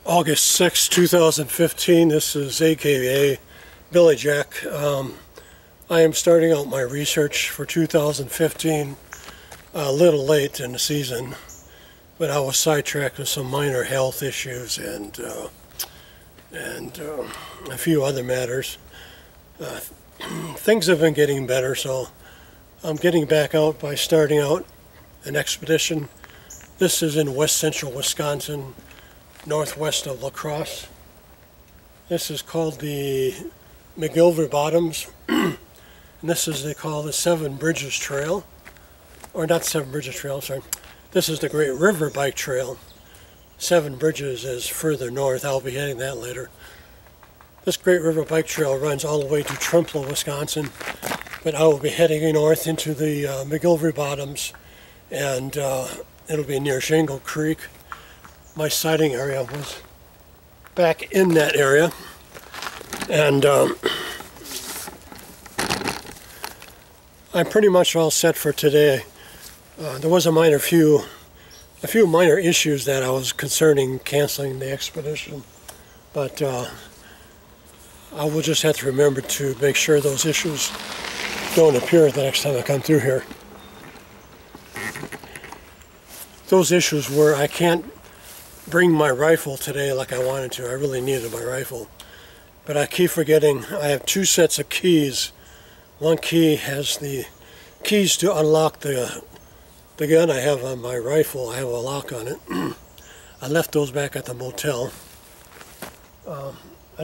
August 6, 2015. This is AKA Billy Jack. I am starting out my research for 2015 a little late in the season, but I was sidetracked with some minor health issues and a few other matters. Things have been getting better, so I'm getting back out by starting out an expedition. This is in west central Wisconsin, northwest of Lacrosse. This is called the McGilvery Bottoms, and this is, they call the Seven Bridges Trail, or not Seven Bridges Trail, sorry. This is the Great River Bike Trail. Seven Bridges is further north. I'll be heading that later. This Great River Bike Trail runs all the way to Trempealeau, Wisconsin, but I will be heading north into the McGilvery Bottoms, and it'll be near Shingle Creek. My sighting area was back in that area, and I'm pretty much all set for today. There was a few minor issues that I was concerning canceling the expedition, but I will just have to remember to make sure those issues don't appear the next time I come through here. Those issues were I can't bring my rifle today like I wanted to. I really needed my rifle, but I keep forgetting I have two sets of keys. One key has the keys to unlock the gun I have on my rifle. I have a lock on it. I left those back at the motel. I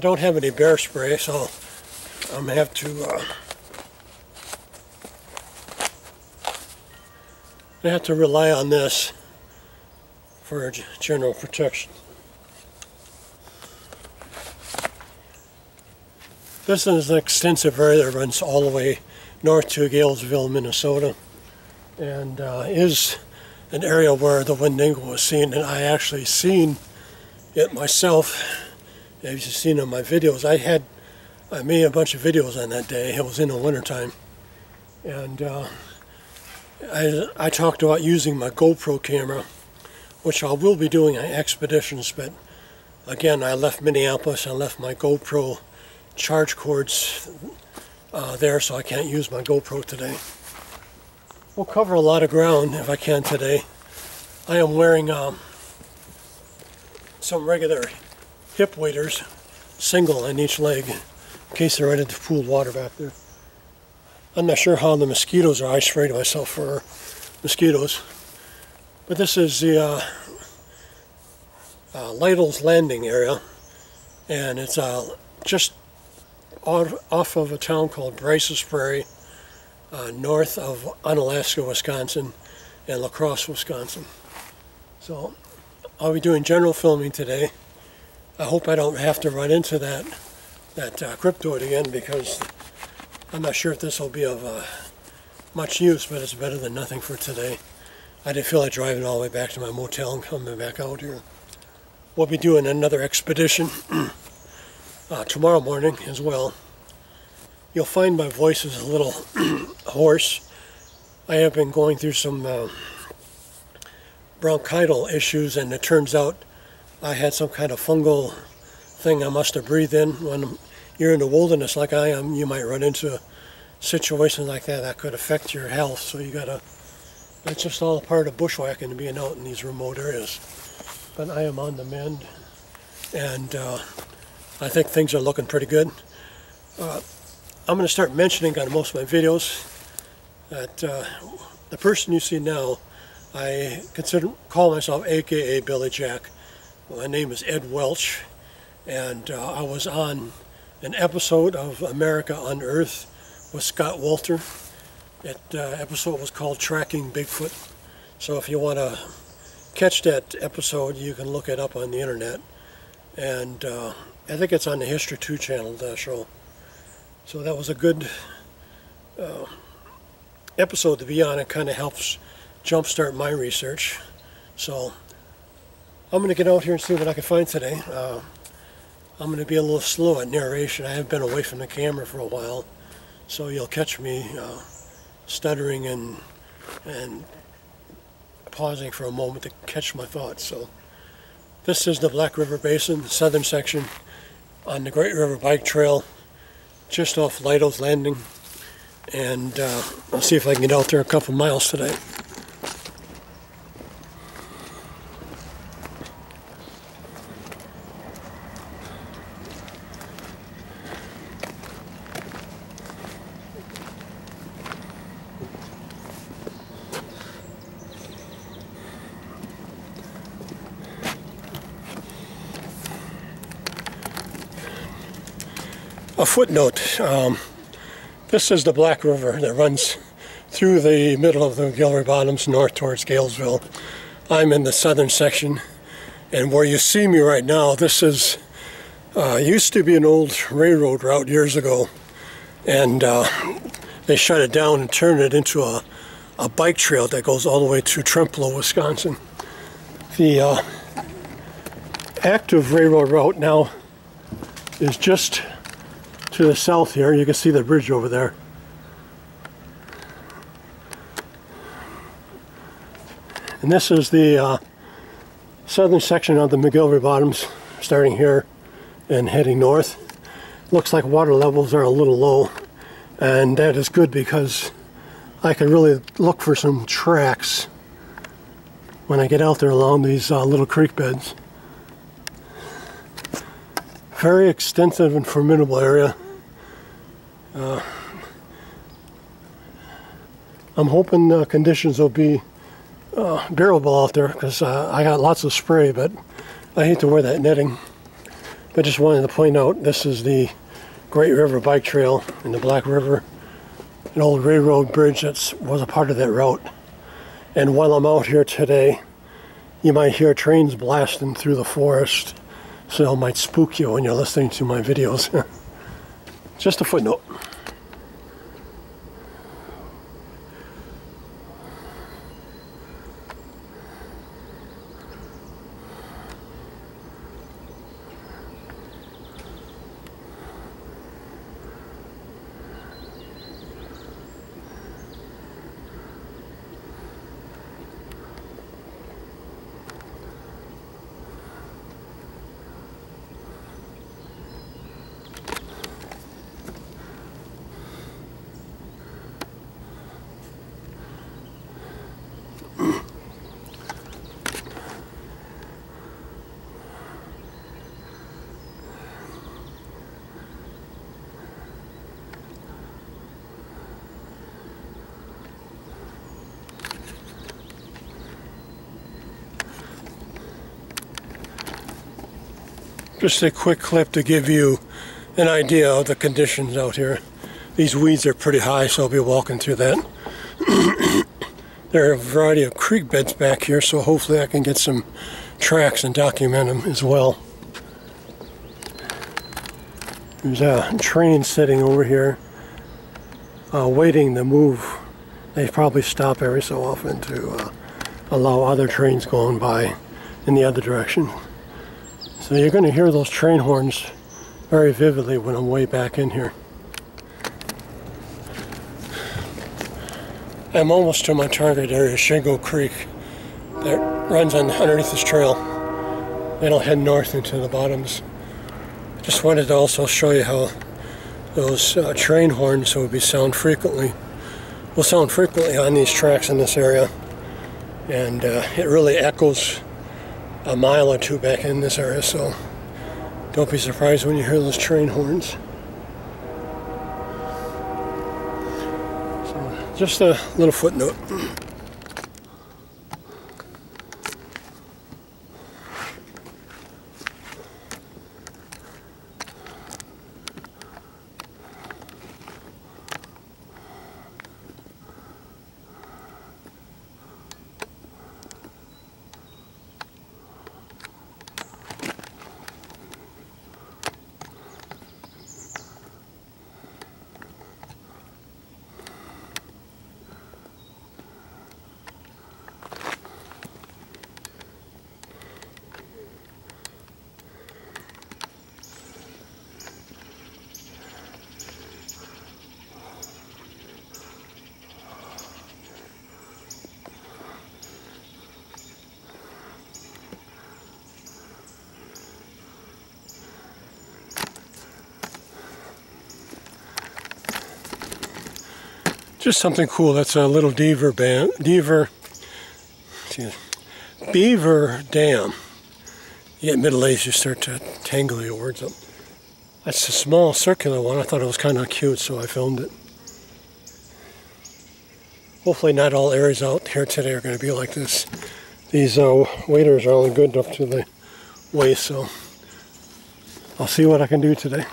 don't have any bear spray, so I'm going to have to rely on this for general protection. This is an extensive area that runs all the way north to Galesville, Minnesota, and is an area where the Wendigo was seen, and I actually seen it myself. As you've seen in my videos, I made a bunch of videos on that day. It was in the wintertime, and I talked about using my GoPro camera, which I will be doing on expeditions, but again, I left Minneapolis. I left my GoPro charge cords there, so I can't use my GoPro today. We'll cover a lot of ground if I can today. I am wearing some regular hip waders, single on each leg, in case they're into pooled water back there. I'm not sure how the mosquitoes are. I sprayed myself for mosquitoes. But this is the Lytle's Landing area, and it's just off of a town called Bryce's Prairie, north of Onalaska, Wisconsin, and Lacrosse, Wisconsin. So I'll be doing general filming today. I hope I don't have to run into that cryptoid again, because I'm not sure if this will be of much use, but it's better than nothing for today. I didn't feel like driving all the way back to my motel and coming back out here. We'll be doing another expedition tomorrow morning as well. You'll find my voice is a little hoarse. I have been going through some bronchial issues, and it turns out I had some kind of fungal thing I must have breathed in. When you're in the wilderness like I am, you might run into situations like that that could affect your health, so you gotta, it's just all a part of bushwhacking and being out in these remote areas. But I am on the mend, and I think things are looking pretty good. I'm going to start mentioning on most of my videos that the person you see now, I call myself AKA Billy Jack. My name is Ed Welch, and I was on an episode of America on Earth with Scott Wolter. That episode was called Tracking Bigfoot. So if you want to catch that episode, you can look it up on the internet. And I think it's on the History 2 channel, that show. So that was a good episode to be on. It kind of helps jumpstart my research. So I'm going to get out here and see what I can find today. I'm going to be a little slow at narration. I have been away from the camera for a while, so you'll catch me stuttering and pausing for a moment to catch my thoughts. So This is the Black River Basin, southern section, on the Great River Bike Trail, just off Lido's Landing. And I'll see if I can get out there a couple miles today. A footnote, this is the Black River that runs through the middle of the McGilvery Bottoms north towards Galesville. I'm in the southern section, and where you see me right now, this is used to be an old railroad route years ago, and they shut it down and turned it into a bike trail that goes all the way to Trempealeau, Wisconsin. The active railroad route now is just to the south here. You can see the bridge over there. And this is the southern section of the McGilvery Bottoms, starting here and heading north. Looks like water levels are a little low, and that is good because I can really look for some tracks when I get out there along these little creek beds. Very extensive and formidable area. I'm hoping conditions will be bearable out there, because I got lots of spray, but I hate to wear that netting. But just wanted to point out, this is the Great River Bike Trail in the Black River, an old railroad bridge that was a part of that route. And while I'm out here today, you might hear trains blasting through the forest, so it might spook you when you're listening to my videos. Just a footnote. Just a quick clip to give you an idea of the conditions out here. These weeds are pretty high, so I'll be walking through that. There are a variety of creek beds back here, so hopefully I can get some tracks and document them as well. There's a train sitting over here waiting to move. They probably stop every so often to allow other trains going by in the other direction. So you're going to hear those train horns very vividly when I'm way back in here. I'm almost to my target area, Shingle Creek, that runs underneath this trail. Then I'll head north into the bottoms. Just wanted to also show you how those train horns will sound frequently on these tracks in this area. And it really echoes a mile or two back in this area, so don't be surprised when you hear those train horns. So just a little footnote. Just something cool. That's a little beaver dam. You get middle-aged, you start to tangle your words up. That's a small circular one. I thought it was kind of cute, so I filmed it. Hopefully not all areas out here today are going to be like this. These waders are only good up to the waist, so I'll see what I can do today.